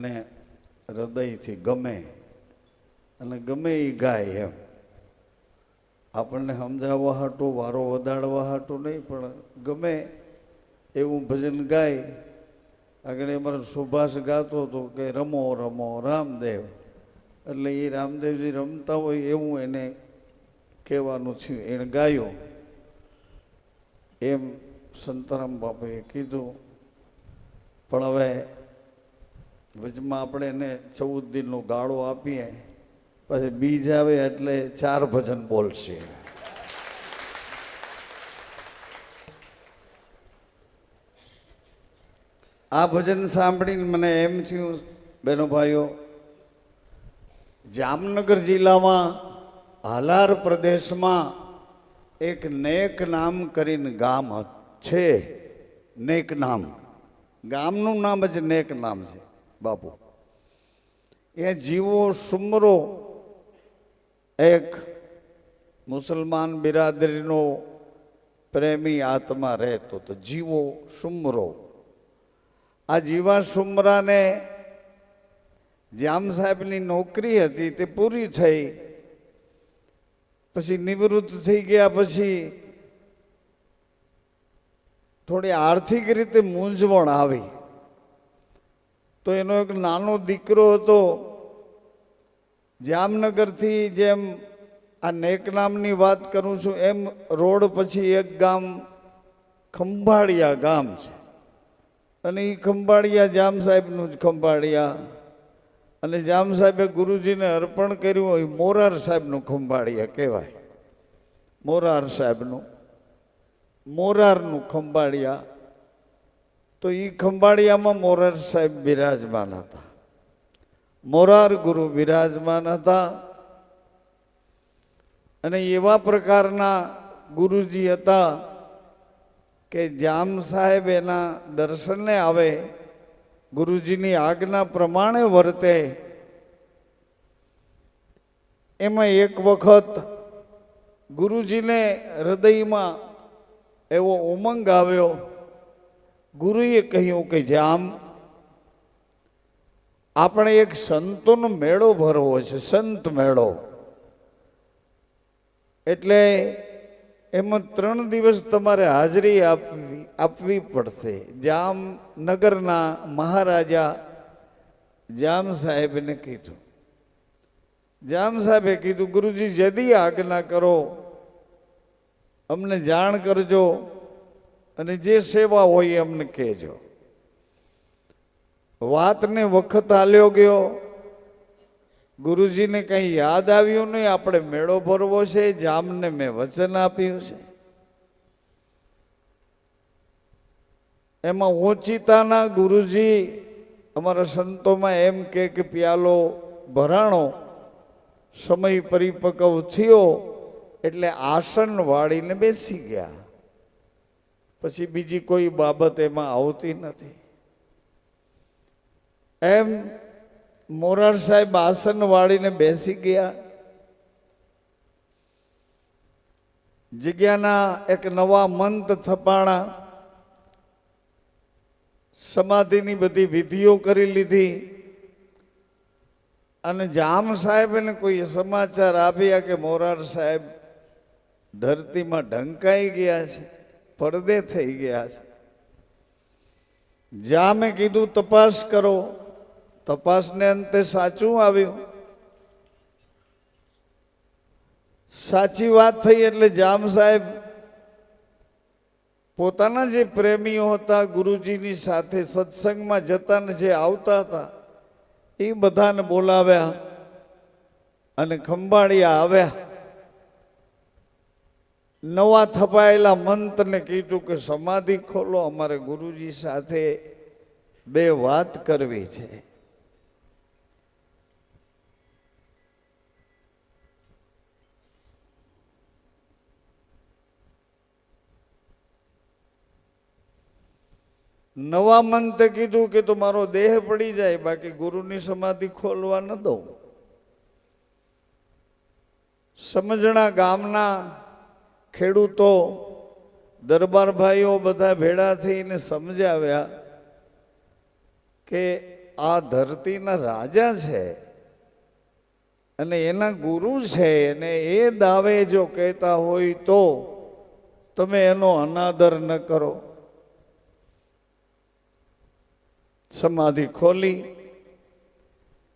ને હૃદયથી ગમે અને ગમે એ ગાય એમ આપણને સમજાવવા હાટું વારો વધારવા હાટું નહીં પણ ગમે એવું ભજન ગાય. આગળ અમારો સુભાષ ગાતો હતો કે રમો રમો રામદેવ, એટલે એ રામદેવજી રમતા હોય એવું એને કહેવાનું થયું. એણે ગાયું એમ સંતારામ બાપુએ કીધું. પણ હવે વચમાં આપણે એને 14 દિનનો ગાળો આપીએ, પછી બીજ આવે એટલે 4 ભજન બોલશે. આ ભજન સાંભળીને મને એમ થયું, બહેનો ભાઈઓ, જામનગર જિલ્લામાં હાલાર પ્રદેશમાં એક નેક નામ કરીને ગામ છે. નેક નામ, ગામનું નામ જ નેક નામ છે બાપુ. એ જીવો સુમરો એક મુસલમાન બિરાદરીનો પ્રેમી આત્મા રહેતો તો જીવો સુમરો. આ જીવા સુમરાને જામ સાહેબની નોકરી હતી તે પૂરી થઈ, પછી નિવૃત્ત થઈ ગયા. પછી થોડી આર્થિક રીતે મૂંઝવણ આવી તો એનો એક નાનો દીકરો હતો. જામનગરથી જેમ આ નેકનામની વાત કરું છું એમ રોડ પછી એક ગામ ખંભાળિયા ગામ છે, અને એ ખંભાળિયા જામ સાહેબનું જ ખંભાળિયા. અને જામ સાહેબે ગુરુજીને અર્પણ કર્યું હોય મોરાર સાહેબનું ખંભાળિયા કહેવાય. મોરાર સાહેબનું, મોરારનું ખંભાળિયા. તો એ ખંભાળિયામાં મોરાર સાહેબ બિરાજમાન હતા, મોરાર ગુરુ બિરાજમાન હતા. અને એવા પ્રકારના ગુરુજી હતા કે જામ સાહેબ એના દર્શને આવે, ગુરુજીની આજ્ઞા પ્રમાણે વર્તે. એમાં એક વખત ગુરુજીને હૃદયમાં એવો ઉમંગ આવ્યો. ગુરુએ કહ્યું કે જામ, આપણે એક સંતોનો મેળો ભરવો છે, સંત મેળો. એટલે એમાં 3 દિવસ તમારે હાજરી આપવી પડશે. જામનગરના મહારાજા જામ સાહેબને કીધું. જામ સાહેબે કીધું, ગુરુજી જદી આજ્ઞા કરો અમને જાણ કરજો, અને જે સેવા હોય અમને કહેજો. વાતને વખત હાલ્યો ગયો, ગુરુજીને કંઈ યાદ આવ્યું નહીં. આપણે મેળો ભરવો છે, જામને મેં વચન આપ્યું છે. એમાં ઓચિતાના ગુરુજી અમારા સંતોમાં એમ કે પ્યાલો ભરાણો, સમય પરિપક્વ થયો એટલે આસન વાળીને બેસી ગયા. પછી બીજી કોઈ બાબત એમાં આવતી નથી. એમ મોરાર સાહેબ આસન વાળીને બેસી ગયા. જગ્યાના એક નવા મંત થપાણા, સમાધિની બધી વિધિઓ કરી લીધી. અને જામ સાહેબને કોઈ સમાચાર આપ્યા કે મોરાર સાહેબ ધરતીમાં ઢંકાઈ ગયા છે, પડદે થઈ ગયા છે. જામે કીધું તપાસ કરો. તપાસને અંતે સાચું આવ્યું. સાચી વાત થઈ એટલે જામ સાહેબ પોતાના જે પ્રેમીઓ હતા, ગુરુજીની સાથે સત્સંગમાં જતા ને જે આવતા હતા, એ બધાને બોલાવ્યા અને ખંભાળિયા આવ્યા. નવા થપાયેલા મંતને કીધું કે સમાધિ ખોલો, અમારે ગુરુજી સાથે 2 વાત કરવી છે. નવા મંતે કીધું કે તો મારો દેહ પડી જાય, બાકી ગુરુની સમાધિ ખોલવા ન દઉં. સમજણા ગામના ખેડૂતો, દરબાર ભાઈઓ બધા ભેળા થઈને સમજાવ્યા કે આ ધરતીના રાજા છે અને એના ગુરુ છે, અને એ દાવે જો કહેતા હોય તો તમે એનો અનાદર ન કરો. સમાધિ ખોલી,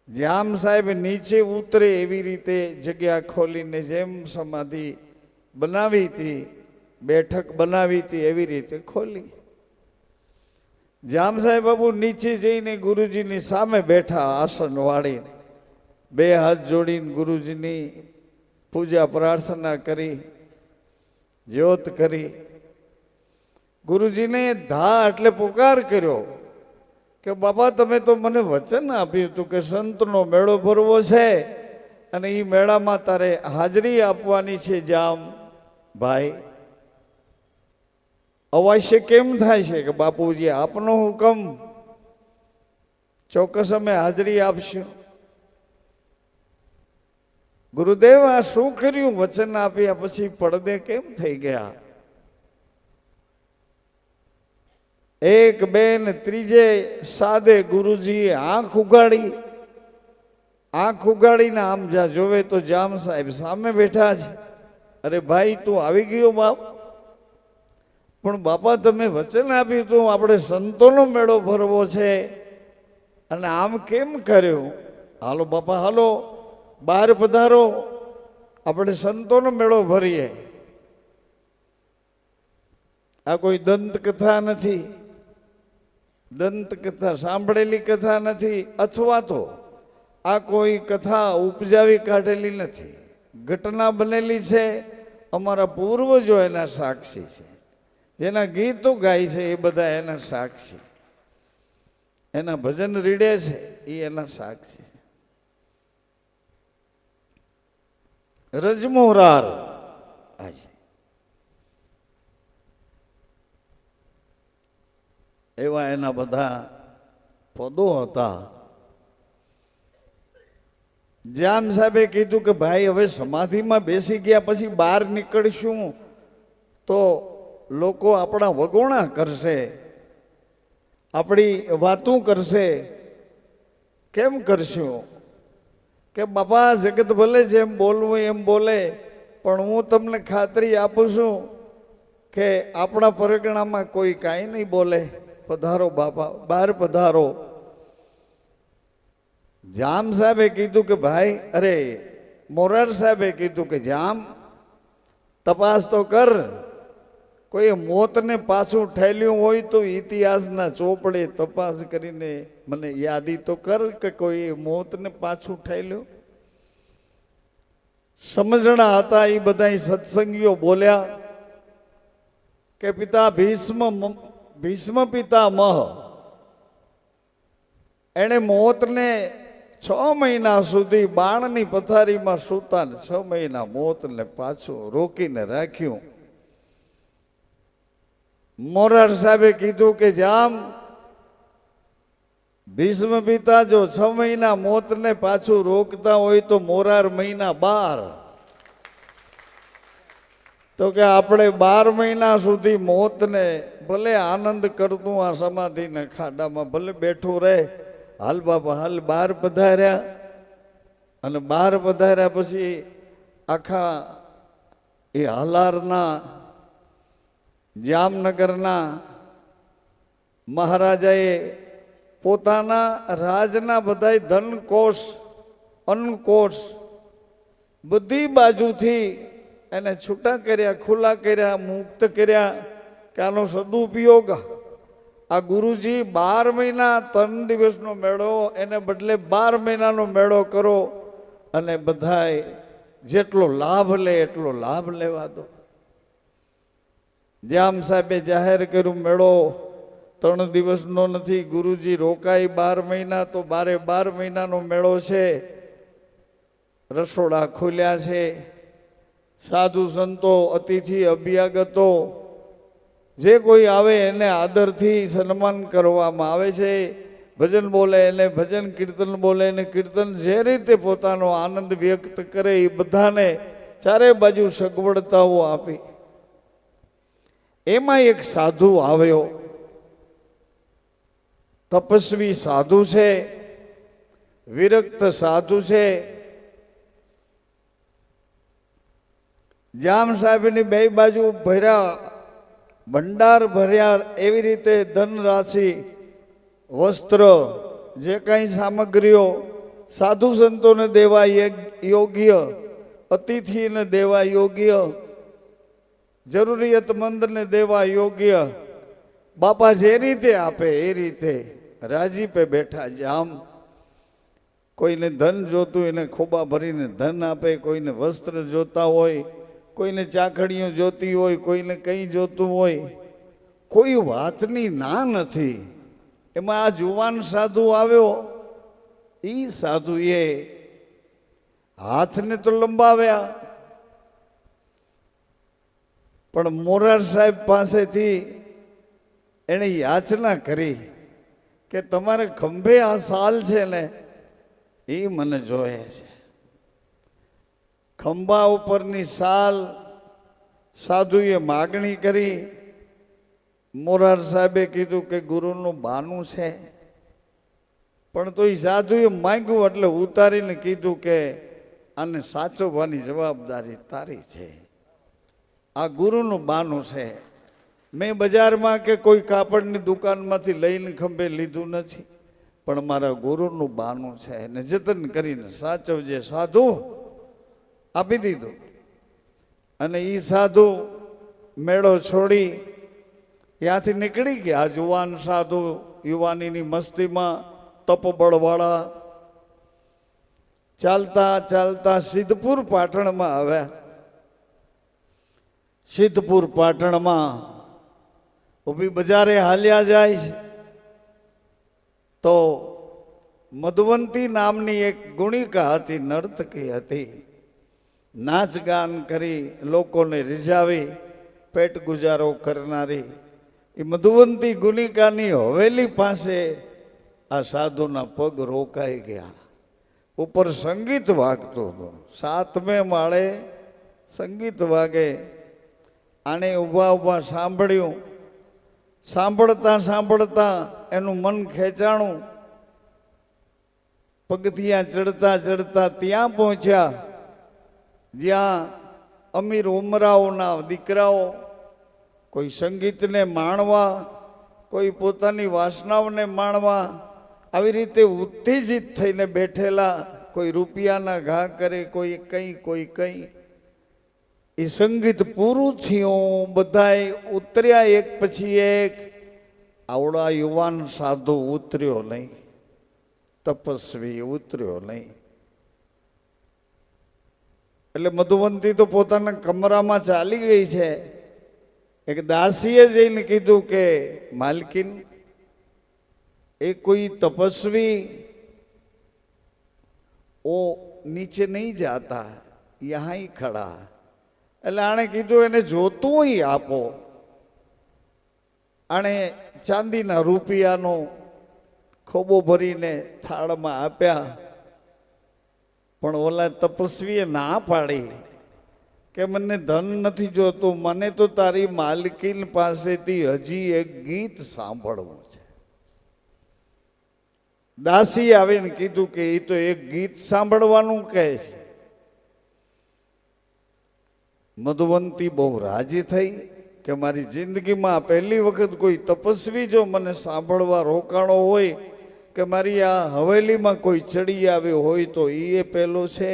જામ સાહેબ નીચે ઉતરે એવી રીતે જગ્યા ખોલીને જેમ સમાધિ બનાવી હતી, બેઠક બનાવી હતી એવી રીતે ખોલી. જામ સાહેબ બાબુ નીચે જઈને ગુરુજીની સામે બેઠા, આસન વાળીને બે હાથ જોડીને ગુરુજીની પૂજા પ્રાર્થના કરી, જ્યોત કરી. ગુરુજીને ધા એટલે પુકાર કર્યો કે બાબા તમે તો મને વચન આપ્યું હતું કે સંતનો મેળો ભરવો છે અને એ મેળામાં તારે હાજરી આપવાની છે. જામ ભાઈ અવશ્ય કેમ થાય છે કે બાપુજી આપનો હુકમ, ચોક્કસ અમે હાજરી આપશું. ગુરુદેવ આ શું કર્યું? વચન આપ્યા પછી પડદે કેમ થઈ ગયા? એક બે ને ત્રીજે સાદે ગુરુજીએ આંખ ઉગાડી. આંખ ઉગાડીને આમ જા જોવે તો જામ સાહેબ સામે બેઠા છે. અરે ભાઈ તું આવી ગયો બાપ? પણ બાપા તમે વચન આપ્યું તું આપણે સંતોનો મેળો ભરવો છે અને આમ કેમ કર્યું? હાલો બાપા હાલો, બહાર પધારો, આપણે સંતોનો મેળો ભરીએ. આ કોઈ દંતકથા નથી, દંતકથા સાંભળેલી કથા નથી, અથવા તો આ કોઈ કથા ઉપજાવી કાઢેલી નથી. ઘટના બનેલી છે, અમારા પૂર્વજો એના સાક્ષી છે, જેના ગીતો ગાય છે એ બધા એના સાક્ષી, એના ભજન રીડે છે એ એના સાક્ષી. રજમોરાર આજે એવા એના બધા પદો હતા. જામ સાહેબે કીધું કે ભાઈ હવે સમાધિમાં બેસી ગયા પછી બહાર નીકળશું તો લોકો આપણા વગોણા કરશે, આપણી વાતું કરશે. કેમ કરશું? કે બાપા જગત ભલે જેમ બોલવું એમ બોલે, પણ હું તમને ખાતરી આપું છું કે આપણા પરગણામાં કોઈ કાંઈ નહીં બોલે. પધારો બાપા, બહાર પધારો. જામ સાહેબે કીધું કે ભાઈ, અરે મોરાર સાહેબે કીધું કે જામ તપાસ તો કર, કોઈ મોતને પાછું ઠેલ્યું હોય તો ઇતિહાસના ચોપડે તપાસ કરીને મને યાદી તો કર કે કોઈ મોતને પાછું ઠેલ્યું. સમજણા હતા એ બધા સત્સંગીઓ બોલ્યા કે પિતા ભીષ્મ પિતામહ એણે મોતને 6 મહિના સુધી બાણની પથારીમાં સૂતા, 6 મહિના મોતને પાછું રોકીને રાખ્યું. મોરાર સાહેબે કીધું કે જામ ભીષ્મ પિતા જો 6 મહિના મોતને પાછું રોકતા હોય તો મોરાર મહિના 12. તો કે આપણે 12 મહિના સુધી મોતને ભલે આનંદ કરતું આ સમાધિના ખાડામાં ભલે બેઠું રહે. હાલ બાપા હાલ, બહાર પધાર્યા. અને બહાર પધાર્યા પછી આખા એ હાલારના જામનગરના મહારાજાએ પોતાના રાજના બધા ધનકોષ અન્નકોષ બધી બાજુથી એને છૂટા કર્યા, ખુલ્લા કર્યા, મુક્ત કર્યા કે આનો સદુપયોગ આ ગુરુજી 12 મહિના 3 દિવસનો મેળો એને બદલે 12 મહિનાનો મેળો કરો અને બધાય જેટલો લાભ લે એટલો લાભ લેવા દો. જામ સાહેબે જાહેર કર્યું મેળો 3 દિવસનો નથી, ગુરુજી રોકાઈ 12 મહિના તો 12 મહિનાનો મેળો છે. રસોડા ખોલ્યા છે, સાધુ સંતો અતિથિ અભ્યાગતો જે કોઈ આવે એને આદરથી સન્માન કરવામાં આવે છે. ભજન બોલે એને ભજન, કીર્તન બોલે એને કીર્તન, જે રીતે પોતાનો આનંદ વ્યક્ત કરે એ બધાને ચારે બાજુ સગવડતાઓ આપી. એમાં એક સાધુ આવ્યો. તપસ્વી સાધુ છે, વિરક્ત સાધુ છે. જામ સાહેબની બે બાજુ ભર્યા, ભંડાર ભર્યા. એવી રીતે ધન રાશિ, વસ્ત્ર, જે કંઈ સામગ્રીઓ સાધુ સંતોને દેવા યોગ્ય, અતિથિને દેવા યોગ્ય, જરૂરિયાતમંદને દેવા યોગ્ય, બાપા જે રીતે આપે એ રીતે રાજીપે બેઠા. જામ કોઈને ધન જોતું એને ખોબા ભરીને ધન આપે, કોઈને વસ્ત્ર જોતા હોય, કોઈને ચાકડીઓ જોતી હોય, કોઈને કંઈ જોતું હોય. કોઈ વાતની ના નથી. એમાં આ જુવાન સાધુ આવ્યો, એ સાધુએ હાથને તો લંબાવ્યા, પણ મોરાર સાહેબ પાસેથી એણે યાચના કરી કે તમારે ખંભે આ સાલ છે ને એ મને જોઈએ છે. ખંભા ઉપરની સાલ સાધુએ માગણી કરી. મોરાર સાહેબે કીધું કે ગુરુનું બાનું છે, પણ તો એ સાધુએ માંગ્યું એટલે ઉતારીને કીધું કે આને સાચવવાની જવાબદારી તારી છે. આ ગુરુનું બાનું છે. મેં બજારમાં કે કોઈ કાપડની દુકાનમાંથી લઈને ખંભે લીધું નથી, પણ મારા ગુરુનું બાનું છે, એને જતન કરીને સાચવજે. સાધુ આપી દીધું. અને એ સાધુ મેળો છોડી ત્યાંથી નીકળી ગયા. જુવાન સાધુ યુવાનીની મસ્તીમાં તપબળવાળા ચાલતા ચાલતા સિદ્ધપુર પાટણમાં આવ્યા. સિદ્ધપુર પાટણમાં ઊભી બજારે હાલ્યા જાય છે તો મધુવંતી નામની એક ગુણિકા હતી, નર્તકી હતી. નાચ ગાન કરી લોકોને રીઝાવી પેટ ગુજારો કરનારી એ મધુવંતી ગુણિકાની હવેલી પાસે આ સાધુના પગ રોકાઈ ગયા. ઉપર સંગીત વાગતું હતું, 7મે માળે સંગીત વાગે. આણે ઊભા ઊભા સાંભળ્યું. સાંભળતા સાંભળતા એનું મન ખેંચાણું. પગથિયા ચડતા ચડતા ત્યાં પહોંચ્યા જ્યાં અમીર ઉમરાઓના દીકરાઓ કોઈ સંગીતને માણવા, કોઈ પોતાની વાસનાઓને માણવા આવી રીતે ઉત્તેજિત થઈને બેઠેલા. કોઈ રૂપિયાના ઘા કરે, કોઈ કંઈ કોઈ કંઈ. એ સંગીત પૂરું થયું, બધાય ઉતર્યા એક પછી એક. આવડા યુવાન સાધુ ઉતર્યો નહીં, તપસ્વી ઉતર્યો નહીં. એટલે મધુવંતી તો પોતાના કમરામાં ચાલી ગઈ છે. એક દાસીએ જઈને કીધું કે માલકીન, એ કોઈ તપસ્વી ઓ નીચે નહીં જાતા, યહાં ही ખડા. એટલે આણે કીધું એને જોતું હોય આપો. આણે ચાંદીના રૂપિયાનો ખોબો ભરીને થાળમાં આપ્યા. પણ ઓલા તપસ્વીએ ના પાડી કે મને ધન નથી જોતું, મને તો તારી માલકીન પાસેથી હજી એક ગીત સાંભળવું છે. દાસી આવીને કીધું કે એ તો એક ગીત સાંભળવાનું કહે છે. મધુવંતી બહુ રાજી થઈ કે મારી જિંદગીમાં પહેલી વખત કોઈ તપસ્વી જો મને સાંભળવા રોકાણો હોય, કે મારી આ હવેલીમાં કોઈ ચડી આવ્યો હોય તો એ પહેલો છે,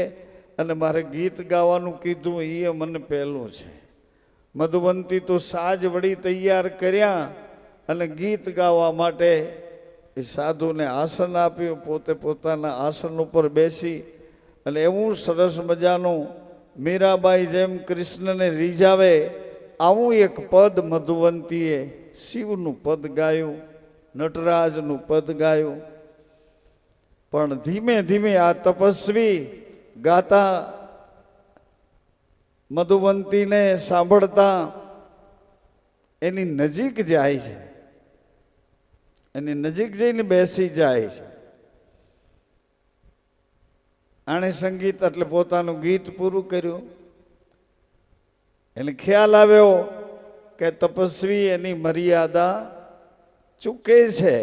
અને મારે ગીત ગાવાનું કીધું એ મને પહેલું છે. મધુવંતી તો સાજ વળી તૈયાર કર્યા અને ગીત ગાવા માટે એ સાધુને આસન આપ્યું. પોતે પોતાના આસન ઉપર બેસી અને એવું સરસ મજાનું મીરાબાઈ જેમ કૃષ્ણને રીઝાવે આવું એક પદ મધુવંતીએ શિવનું પદ ગાયું, નટરાજનું પદ ગાયું. પણ ધીમે ધીમે આ તપસ્વી ગાતા મધુવંતીને સાંભળતા એની નજીક જાય છે, એની નજીક જઈને બેસી જાય છે. આણે સંગીત એટલે પોતાનું ગીત પૂરું કર્યું. એને ખ્યાલ આવ્યો કે તપસ્વી એની મર્યાદા ચૂકે છે.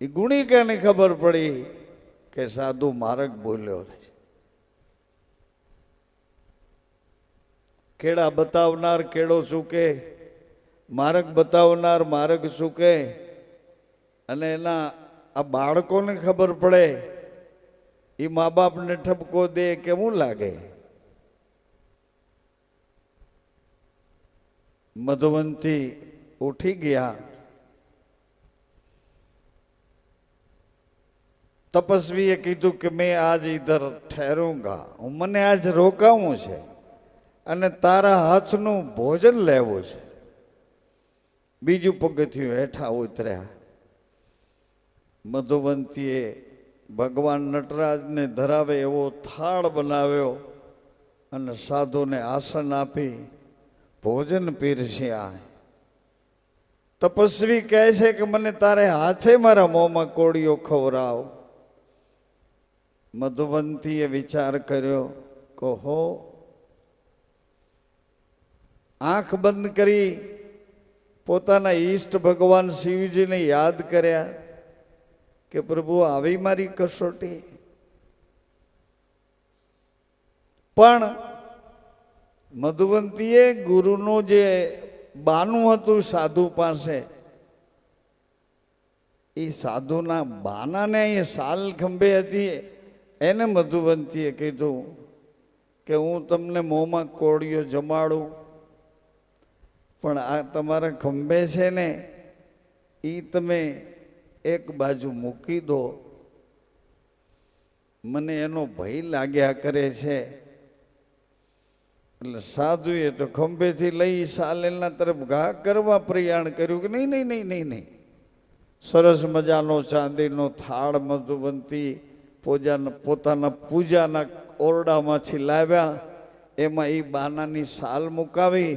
એ ગુણિકાને ખબર પડી કે સાધુ માર્ગ બોલ્યો છે. કેળા બતાવનાર કેળો ચૂકે, માર્ગ બતાવનાર માર્ગ ચૂકે. અને એના આ બાળકોને ખબર પડે, એ મા બાપને ઠપકો દે કેવું લાગે? મધુવંતી ઉઠી ગયા. તપસ્વીએ કીધું કે મેં આજ ઇધર ઠહેરુંગા, હું મને આજ રોકાવું છે અને તારા હાથનું ભોજન લેવું છે. બીજું પગથિયું હેઠા ઉતર્યા. મધુવંતીએ ભગવાન નટરાજને ધરાવે એવો થાળ બનાવ્યો અને સાધુને આસન આપી ભોજન પીરસ્યા. તપસ્વી કહે છે કે મને તારે હાથે મારા મોંમાં કોળીઓ ખવડાવ. મધુવંતીએ વિચાર કર્યો કે હો, આંખ બંધ કરી પોતાના ઈષ્ટ ભગવાન શિવજીને યાદ કર્યા કે પ્રભુ આવી મારી કસોટી. પણ મધુવંતીએ ગુરુનું જે બાનું હતું સાધુ પાસે, એ સાધુના બાનાને અહીંયા સાલ ખંભે હતી, એને મધુવંતીએ કીધું કે હું તમને મોંમાં કોળીઓ જમાડું, પણ આ તમારા ખંભે છે ને એ તમે એક બાજુ મૂકી દો, મને એનો ભય લાગ્યા કરે છે. એટલે સાધુએ તો ખંભેથી લઈ સાલેલના તરફ ઘા કરવા પ્રયાણ કર્યું કે નહીં નહીં નહીં નહીં નહીં. સરસ મજાનો ચાંદીનો થાળ મધુવંતી પોતાના પૂજાના ઓરડામાંથી લાવ્યા. એમાં એ બાનાની સાલ મુકાવી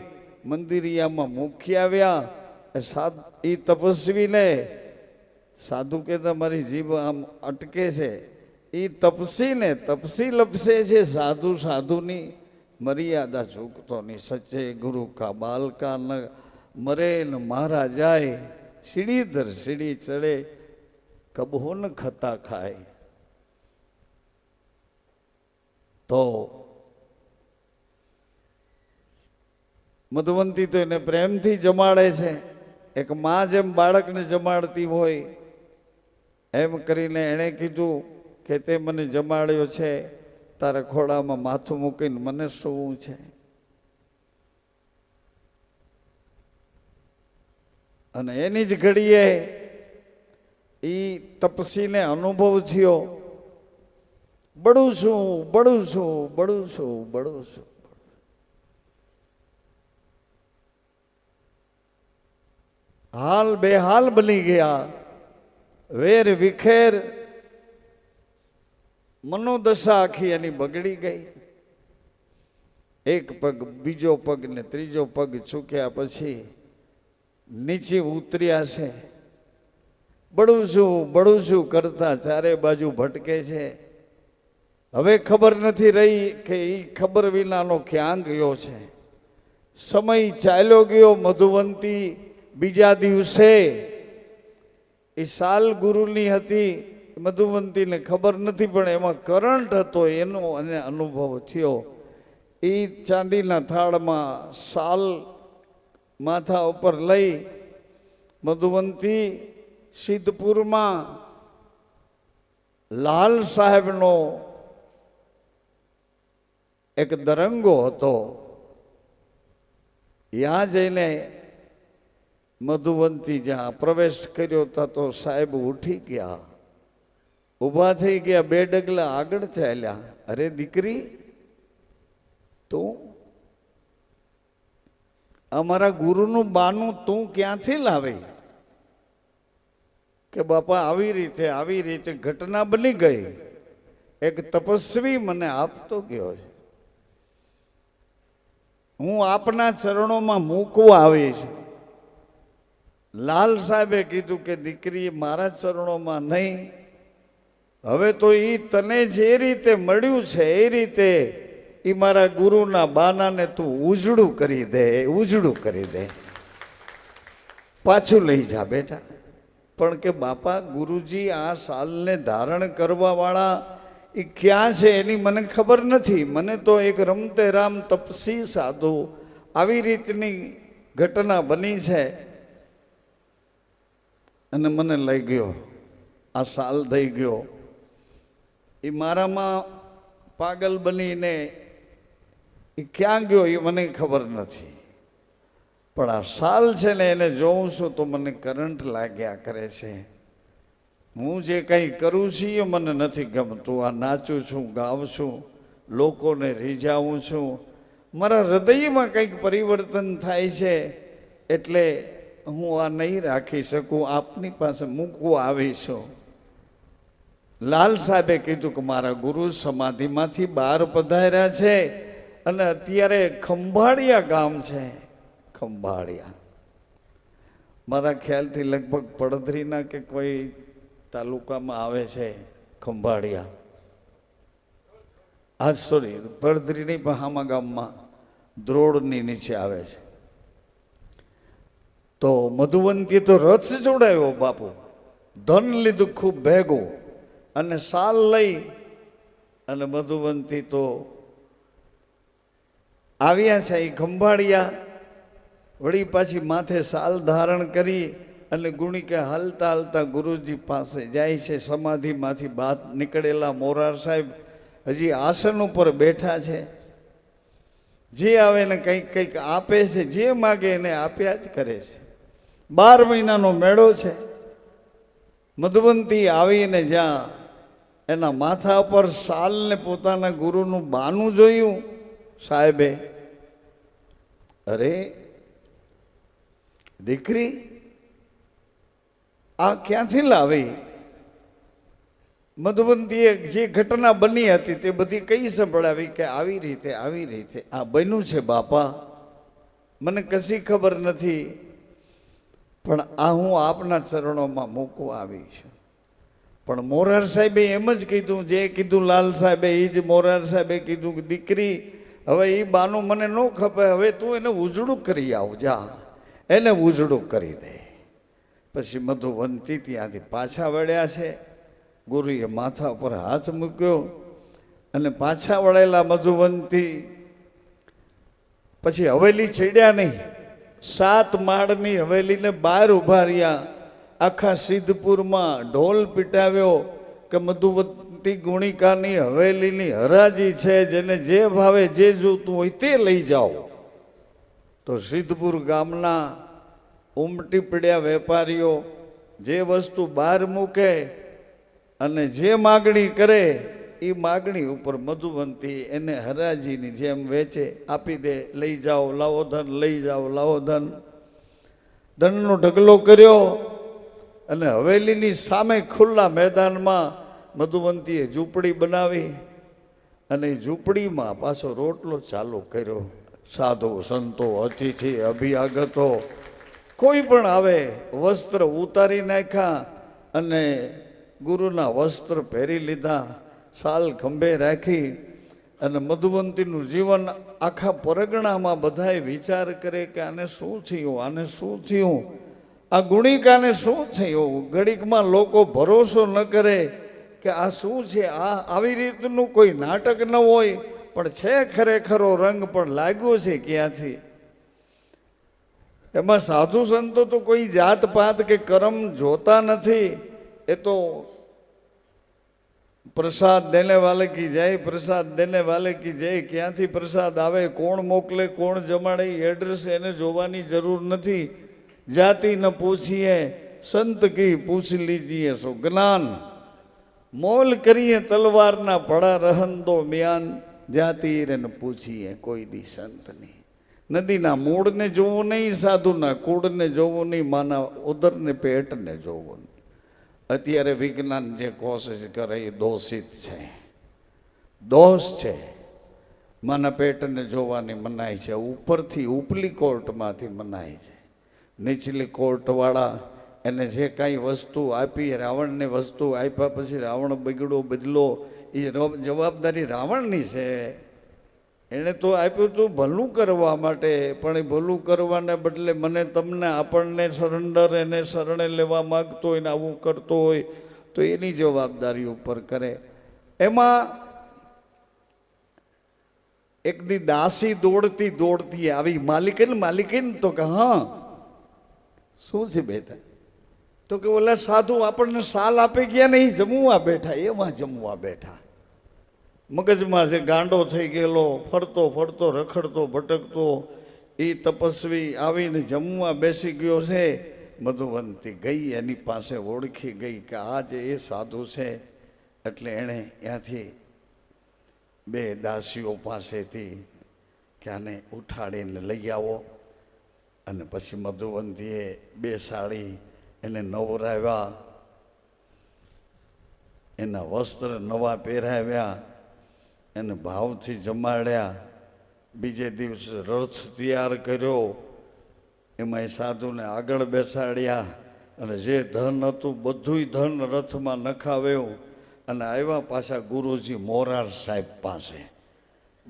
મંદિરિયામાં મૂકી આવ્યા. એ તપસ્વીને સાધુ કહેતા મારી જીભ આમ અટકે છે. એ તપસીને તપસી લપસે છે. સાધુ સાધુની મર્યાદા ચૂકતો નહીં. સચ્ચે ગુરુ કા બાલકા ન મરે ન મારા જાય, સીડી દર સીડી ચડે કબહો ન ખતા ખાય. તો મધુવંતી તો એને પ્રેમથી જમાડે છે, એક માં જેમ બાળકને જમાડતી હોય એમ કરીને એણે કીધું કે તે મને જમાડ્યો છે, તારા ખોળામાં માથું મૂકીને મને સૂવું છે. અને એની જ ઘડીએ એ તપસીને અનુભવ થયો, બળું છું બળું છું બળું છું બળું છું. હાલ બેહાલ બની ગયા, વેર વિખેર, મનોદશા આખી એની બગડી ગઈ. એક પગ બીજો પગ ને ત્રીજો પગ ચૂક્યા પછી નીચે ઉતર્યા છે. બળું છું કરતા ચારે બાજુ ભટકે છે. હવે ખબર નથી રહી કે એ ખબર વિનાનો ક્યાં ગયો છે. સમય ચાલ્યો ગયો. મધુવંતી બીજા દિવસે એ સાલ ગુરુની હતી, મધુવંતીને ખબર નથી, પણ એમાં કરંટ હતો એનો અને અનુભવ થયો. એ ચાંદીના થાળમાં સાલ માથા ઉપર લઈ મધુવંતી સિદ્ધપુરમાં લાલ સાહેબનો એક દરંગો હતો, ત્યાં જઈને મધુવંતી જ્યાં પ્રવેશ કર્યો હતા તો સાહેબ ઉઠી ગયા, ઊભા થઈ ગયા, બે ડગલા આગળ ચાલ્યા. અરે દીકરી, તું અમારા ગુરુનું બાનું તું ક્યાંથી લાવે? કે બાપા આવી રીતે ઘટના બની ગઈ. એક તપસ્વી મને આપતો ગયો છે, હું આપના ચરણોમાં મૂકવા આવી છું. લાલ સાહેબે કીધું કે દીકરી મારા ચરણોમાં નહીં, હવે તો એ તને જે રીતે મળ્યું છે એ રીતે એ મારા ગુરુના બાનાને તું ઉજળું કરી દે, ઉજળું કરી દે, પાછું લઈ જા બેટા. પણ કે બાપા ગુરુજી આ સાલને ધારણ કરવાવાળા એ ક્યાં છે એની મને ખબર નથી. મને તો એક રમતે રામ તપસી સાધુ આવી રીતની ઘટના બની છે અને મને લઈ ગયો. આ સાલ થઈ ગયો. એ મારામાં પાગલ બનીને એ ક્યાં ગયો એ મને ખબર નથી. પણ આ સાલ છે ને એને જોઉં છું તો મને કરંટ લાગ્યા કરે છે. હું જે કંઈ કરું છું એ મને નથી ગમતું. આ નાચું છું, ગાઉં છું, લોકોને રીઝાવું છું. મારા હૃદયમાં કંઈક પરિવર્તન થાય છે. એટલે હું આ નહીં રાખી શકું, આપની પાસે મૂકવા આવીશું. લાલ સાહેબે કીધું કે મારા ગુરુ સમાધિમાંથી બહાર પધાર્યા છે અને અત્યારે ખંભાળિયા ગામ છે. ખંભાળિયા મારા ખ્યાલથી લગભગ પડધરીના કે કોઈ તાલુકામાં આવે છે ખંભાળિયા. હા સોરી, પડધરીની પહામા ગામમાં દ્રોડની નીચે આવે છે. તો મધુવંતીએ તો રથ જોડાયો બાપુ, ધન લીધું ખૂબ ભેગું અને સાલ લઈ અને મધુવંતી તો આવ્યા છે એ ખંભાળિયા. વળી પાછી માથે સાલ ધારણ કરી અને ગુણિકા હાલતા હાલતા ગુરુજી પાસે જાય છે. સમાધિમાંથી બહાર નીકળેલા મોરાર સાહેબ હજી આસન ઉપર બેઠા છે. જે આવે એને કંઈક કંઈક આપે છે, જે માગે એને આપ્યા જ કરે છે. 12 મહિનાનો મેળો છે. મધુવંતી આવીને જ્યાં એના માથા પર સાલને પોતાના ગુરુનું બાનું જોયું સાહેબે, અરે દીકરી આ ક્યાંથી લાવી? મધુવંતીએ જે ઘટના બની હતી તે બધી કઈ સંભળાવી કે આવી રીતે આ બન્યું છે બાપા, મને કશી ખબર નથી, પણ આ હું આપના ચરણોમાં મૂકવા આવી છું. પણ મોરાર સાહેબે એમ જ કીધું, જે કીધું લાલ સાહેબે એ જ મોરાર સાહેબે કીધું કે દીકરી હવે એ બાનું મને ન ખપે, હવે તું એને ઉજળું કરી આવ, જા એને ઉજળું કરી દે. પછી મધુવંતી ત્યાંથી પાછા વળ્યા છે. ગુરુએ માથા ઉપર હાથ મૂક્યો અને પાછા વળેલા મધુવંતી પછી હવેલી છેડ્યા નહીં. 7 માળની હવેલીને બહાર ઉભા રહ્યા. આખા સિદ્ધપુરમાં ઢોલ પીટાવ્યો કે મધુવંતી ગુણિકાની હવેલીની હરાજી છે, જેને જે ભાવે જે જોતું હોય તે લઈ જાઓ. તો સિદ્ધપુર ગામના ઉમટી પડ્યા વેપારીઓ જે વસ્તુ બહાર મૂકે અને જે માગણી કરે એ માગણી ઉપર મધુવંતી એને હરાજીની જેમ વેચે, આપી દે, લઈ જાઓ, લાવો ધન, લઈ જાઓ, લાવો ધન. ધનનો ઢગલો કર્યો અને હવેલીની સામે ખુલ્લા મેદાનમાં મધુવંતીએ ઝૂંપડી બનાવી અને ઝૂંપડીમાં પાછો રોટલો ચાલુ કર્યો. સાધુ સંતો અતિથિ અભિયાગતો કોઈ પણ આવે વસ્ત્ર ઉતારી નાખ્યા અને ગુરુના વસ્ત્ર પહેરી લીધા, સાલ ખંભે રાખી અને મધુવંતીનું જીવન આખા પરગણામાં બધાએ વિચાર કરે કે આને શું થયું, આને શું થયું, આ ગુણિકાને શું થયું. ઘડીકમાં લોકો ભરોસો ન કરે કે આ શું છે, આ આવી રીતનું કોઈ નાટક ન હોય, પણ છે ખરેખરો રંગ, પણ લાગ્યો છે ક્યાંથી. એમાં સાધુ સંતો તો કોઈ જાત પાત કે કર્મ જોતા નથી. એ તો પ્રસાદ દેને વાલે કી જય, પ્રસાદ દેને વાલે કી જય. ક્યાંથી પ્રસાદ આવે, કોણ મોકલે, કોણ જમાડે, એડ્રેસ એને જોવાની જરૂર નથી. જાતિ ન પૂછીએ સંત કી પૂછ લીજીએ સો જ્ઞાન, મોલ કરીએ તલવારના પડા રહન દો મ્યાન. જાતિ રે ન પૂછીએ કોઈ દી સંતની. નદીના મૂળને જોવું નહીં, સાધુના કુળને જોવું નહીં, માના ઉદરને પેટને જોવું નહીં. અત્યારે વિજ્ઞાન જે કોશિશ કરે એ દોષિત છે, દોષ છે. માના પેટને જોવાની મનાઈ છે, ઉપરથી ઉપલી કોર્ટમાંથી મનાઈ છે. નીચલી કોર્ટવાળા એને જે કાંઈ વસ્તુ આપી, રાવણને વસ્તુ આપ્યા પછી રાવણ બગડો બદલો, એ જવાબદારી રાવણની છે. એણે તો આપ્યું હતું ભલું કરવા માટે, પણ એ ભલું કરવાને બદલે મને તમને આપણને સરેન્ડર એને શરણે લેવા માગતો હોય ને આવું કરતો હોય તો એની જવાબદારી ઉપર કરે. એમાં એક દી દાસી દોડતી દોડતી આવી માલિકીને તો કે હા શું છે બેટા? તો કે ઓલા સાધુ આપણને સાલ આપી ગયા ને એ જમવા બેઠા, એમાં જમવા બેઠા. મગજમાં છે ગાંડો થઈ ગયેલો, ફરતો ફરતો રખડતો ભટકતો એ તપસ્વી આવીને જમવા બેસી ગયો છે. મધુવંતી ગઈ એની પાસે, ઓળખી ગઈ કે આ જે એ સાધુ છે. એટલે એણે ત્યાંથી બે દાસીઓ પાસેથી કે આને ઉઠાડીને લઈ આવો. અને પછી મધુવંતીએ બેસાડી એને નવરાવ્યા, એના વસ્ત્ર નવા પહેરાવ્યા, એને ભાવથી જમાડ્યા. બીજે દિવસે રથ તૈયાર કર્યો, એમાં એ સાધુને આગળ બેસાડ્યા અને જે ધન હતું બધુંય ધન રથમાં નખાવ્યું અને આવ્યા પાછા ગુરુજી મોરાર સાહેબ પાસે.